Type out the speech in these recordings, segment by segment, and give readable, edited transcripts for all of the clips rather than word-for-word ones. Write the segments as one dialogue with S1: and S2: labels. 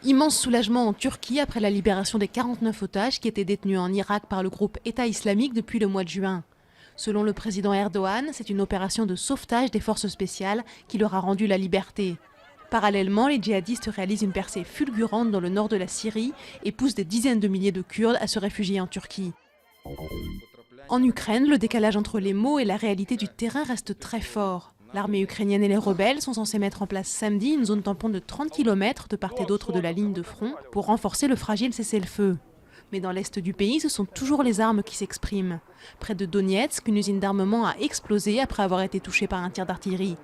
S1: Immense soulagement en Turquie après la libération des 49 otages qui étaient détenus en Irak par le groupe État islamique depuis le mois de juin. Selon le président Erdogan, c'est une opération de sauvetage des forces spéciales qui leur a rendu la liberté. Parallèlement, les djihadistes réalisent une percée fulgurante dans le nord de la Syrie et poussent des dizaines de milliers de Kurdes à se réfugier en Turquie. En Ukraine, le décalage entre les mots et la réalité du terrain reste très fort. L'armée ukrainienne et les rebelles sont censés mettre en place samedi une zone tampon de 30 km de part et d'autre de la ligne de front pour renforcer le fragile cessez-le-feu. Mais dans l'est du pays, ce sont toujours les armes qui s'expriment. Près de Donetsk, une usine d'armement a explosé après avoir été touchée par un tir d'artillerie.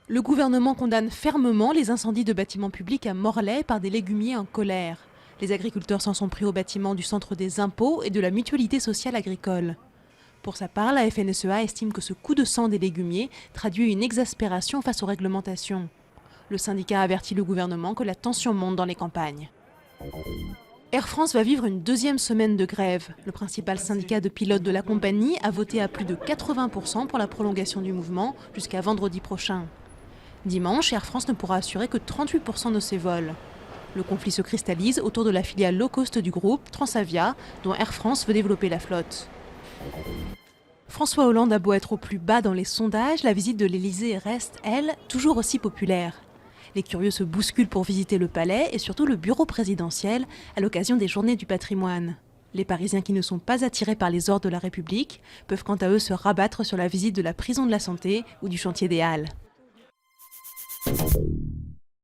S1: Le gouvernement condamne fermement les incendies de bâtiments publics à Morlaix par des légumiers en colère. Les agriculteurs s'en sont pris aux bâtiments du Centre des impôts et de la Mutualité sociale agricole. Pour sa part, la FNSEA estime que ce coup de sang des légumiers traduit une exaspération face aux réglementations. Le syndicat avertit le gouvernement que la tension monte dans les campagnes. Air France va vivre une deuxième semaine de grève. Le principal syndicat de pilotes de la compagnie a voté à plus de 80% pour la prolongation du mouvement jusqu'à vendredi prochain. Dimanche, Air France ne pourra assurer que 38% de ses vols. Le conflit se cristallise autour de la filiale low-cost du groupe, Transavia, dont Air France veut développer la flotte. François Hollande a beau être au plus bas dans les sondages, la visite de l'Élysée reste, elle, toujours aussi populaire. Les curieux se bousculent pour visiter le palais et surtout le bureau présidentiel à l'occasion des Journées du patrimoine. Les Parisiens qui ne sont pas attirés par les ordres de la République peuvent quant à eux se rabattre sur la visite de la prison de la Santé ou du chantier des Halles.